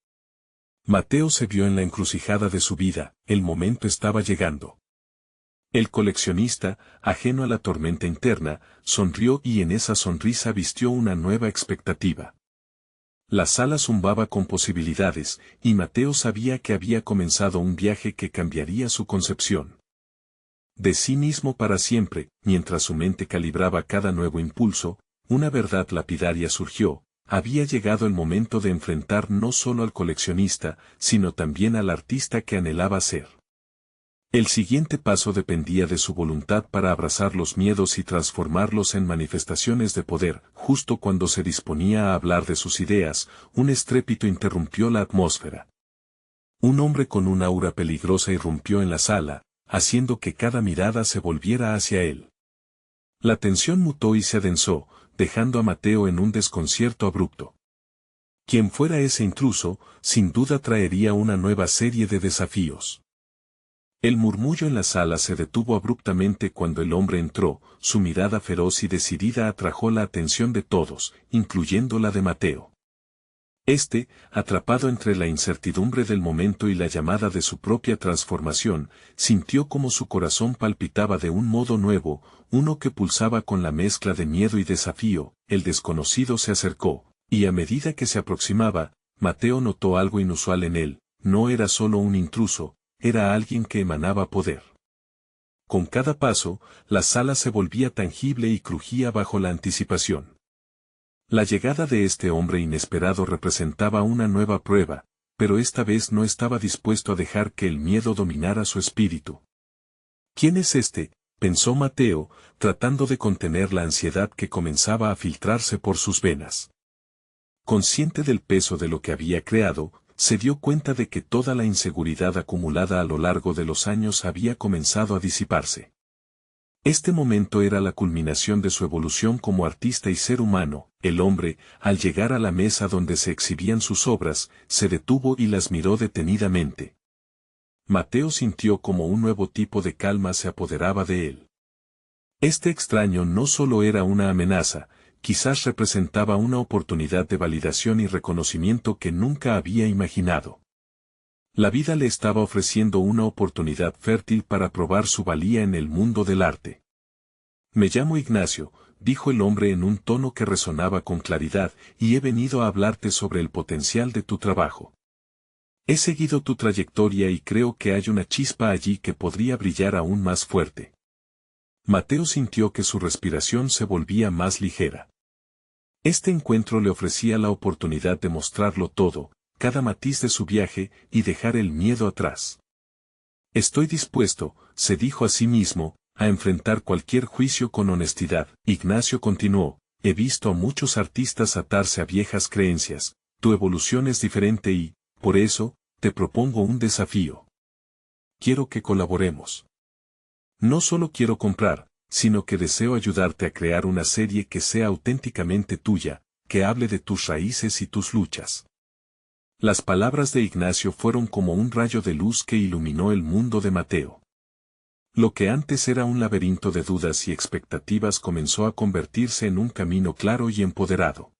S1: Mateo se vio en la encrucijada de su vida, el momento estaba llegando. El coleccionista, ajeno a la tormenta interna, sonrió y en esa sonrisa vistió una nueva expectativa. La sala zumbaba con posibilidades, y Mateo sabía que había comenzado un viaje que cambiaría su concepción de sí mismo para siempre. Mientras su mente calibraba cada nuevo impulso, una verdad lapidaria surgió: había llegado el momento de enfrentar no solo al coleccionista, sino también al artista que anhelaba ser. El siguiente paso dependía de su voluntad para abrazar los miedos y transformarlos en manifestaciones de poder. Justo cuando se disponía a hablar de sus ideas, un estrépito interrumpió la atmósfera. Un hombre con un aura peligrosa irrumpió en la sala, haciendo que cada mirada se volviera hacia él. La tensión mutó y se adensó, dejando a Mateo en un desconcierto abrupto. Quien fuera ese intruso, sin duda traería una nueva serie de desafíos. El murmullo en la sala se detuvo abruptamente cuando el hombre entró, su mirada feroz y decidida atrajo la atención de todos, incluyendo la de Mateo. Atrapado entre la incertidumbre del momento y la llamada de su propia transformación, sintió como su corazón palpitaba de un modo nuevo, uno que pulsaba con la mezcla de miedo y desafío. El desconocido se acercó, y a medida que se aproximaba, Mateo notó algo inusual en él. No era solo un intruso, era alguien que emanaba poder. Con cada paso, la sala se volvía tangible y crujía bajo la anticipación. La llegada de este hombre inesperado representaba una nueva prueba, pero esta vez no estaba dispuesto a dejar que el miedo dominara su espíritu. ¿Quién es este?, pensó Mateo, tratando de contener la ansiedad que comenzaba a filtrarse por sus venas. Consciente del peso de lo que había creado, se dio cuenta de que toda la inseguridad acumulada a lo largo de los años había comenzado a disiparse. Este momento era la culminación de su evolución como artista y ser humano. El hombre, al llegar a la mesa donde se exhibían sus obras, se detuvo y las miró detenidamente. Mateo sintió como un nuevo tipo de calma se apoderaba de él. Este extraño no solo era una amenaza, quizás representaba una oportunidad de validación y reconocimiento que nunca había imaginado. La vida le estaba ofreciendo una oportunidad fértil para probar su valía en el mundo del arte. Me llamo Ignacio, dijo el hombre en un tono que resonaba con claridad, y he venido a hablarte sobre el potencial de tu trabajo. He seguido tu trayectoria y creo que hay una chispa allí que podría brillar aún más fuerte. Mateo sintió que su respiración se volvía más ligera. Este encuentro le ofrecía la oportunidad de mostrarlo todo, cada matiz de su viaje, y dejar el miedo atrás. Estoy dispuesto, se dijo a sí mismo, a enfrentar cualquier juicio con honestidad. Ignacio continuó, he visto a muchos artistas atarse a viejas creencias, tu evolución es diferente y, por eso, te propongo un desafío. Quiero que colaboremos. No solo quiero comprar, sino que deseo ayudarte a crear una serie que sea auténticamente tuya, que hable de tus raíces y tus luchas. Las palabras de Ignacio fueron como un rayo de luz que iluminó el mundo de Mateo. Lo que antes era un laberinto de dudas y expectativas comenzó a convertirse en un camino claro y empoderado.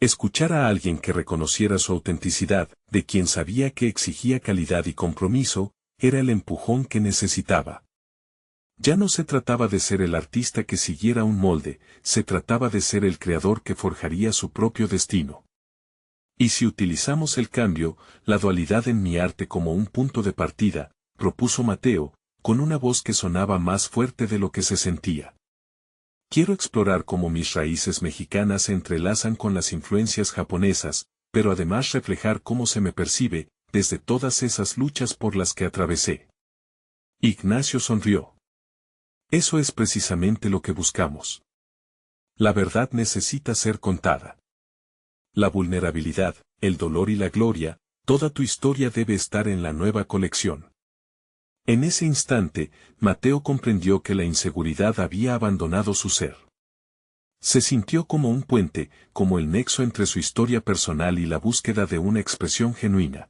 S1: Escuchar a alguien que reconociera su autenticidad, de quien sabía que exigía calidad y compromiso, era el empujón que necesitaba. Ya no se trataba de ser el artista que siguiera un molde, se trataba de ser el creador que forjaría su propio destino. Y si utilizamos el cambio, la dualidad en mi arte como un punto de partida, propuso Mateo, con una voz que sonaba más fuerte de lo que se sentía. Quiero explorar cómo mis raíces mexicanas se entrelazan con las influencias japonesas, pero además reflejar cómo se me percibe, desde todas esas luchas por las que atravesé. Ignacio sonrió. Eso es precisamente lo que buscamos. La verdad necesita ser contada. La vulnerabilidad, el dolor y la gloria, toda tu historia debe estar en la nueva colección. En ese instante, Mateo comprendió que la inseguridad había abandonado su ser. Se sintió como un puente, como el nexo entre su historia personal y la búsqueda de una expresión genuina.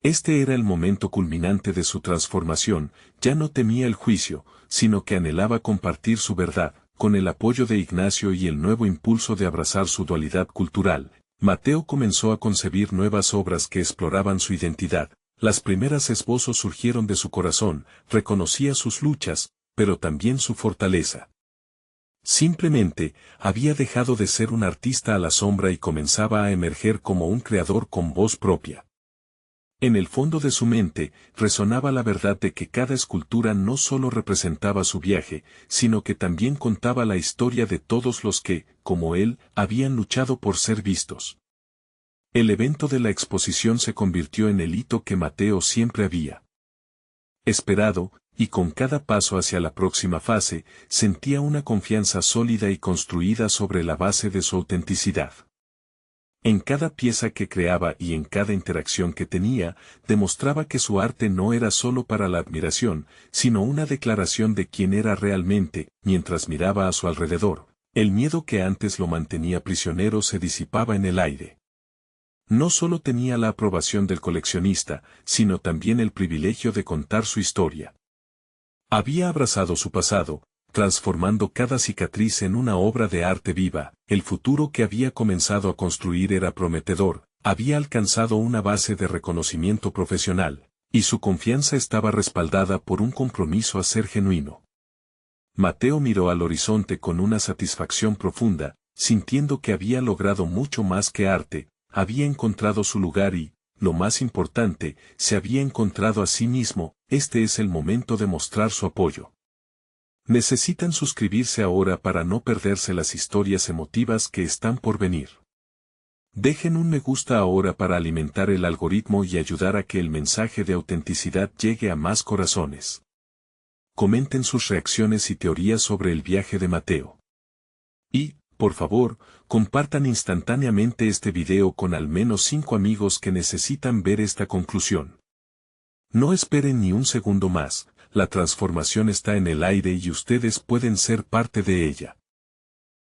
S1: Este era el momento culminante de su transformación, ya no temía el juicio, sino que anhelaba compartir su verdad. Con el apoyo de Ignacio y el nuevo impulso de abrazar su dualidad cultural, Mateo comenzó a concebir nuevas obras que exploraban su identidad. Las primeras esbozos surgieron de su corazón, reconocía sus luchas, pero también su fortaleza. Simplemente, había dejado de ser un artista a la sombra y comenzaba a emerger como un creador con voz propia. En el fondo de su mente, resonaba la verdad de que cada escultura no solo representaba su viaje, sino que también contaba la historia de todos los que, como él, habían luchado por ser vistos. El evento de la exposición se convirtió en el hito que Mateo siempre había esperado, y con cada paso hacia la próxima fase, sentía una confianza sólida y construida sobre la base de su autenticidad. En cada pieza que creaba y en cada interacción que tenía, demostraba que su arte no era solo para la admiración, sino una declaración de quién era realmente. Mientras miraba a su alrededor, el miedo que antes lo mantenía prisionero se disipaba en el aire. No solo tenía la aprobación del coleccionista, sino también el privilegio de contar su historia. Había abrazado su pasado, transformando cada cicatriz en una obra de arte viva. El futuro que había comenzado a construir era prometedor, había alcanzado una base de reconocimiento profesional, y su confianza estaba respaldada por un compromiso a ser genuino. Mateo miró al horizonte con una satisfacción profunda, sintiendo que había logrado mucho más que arte, había encontrado su lugar y, lo más importante, se había encontrado a sí mismo. Este es el momento de mostrar su apoyo. Necesitan suscribirse ahora para no perderse las historias emotivas que están por venir. Dejen un me gusta ahora para alimentar el algoritmo y ayudar a que el mensaje de autenticidad llegue a más corazones. Comenten sus reacciones y teorías sobre el viaje de Mateo. Y, por favor, compartan instantáneamente este video con al menos 5 amigos que necesitan ver esta conclusión. No esperen ni un segundo más. La transformación está en el aire y ustedes pueden ser parte de ella.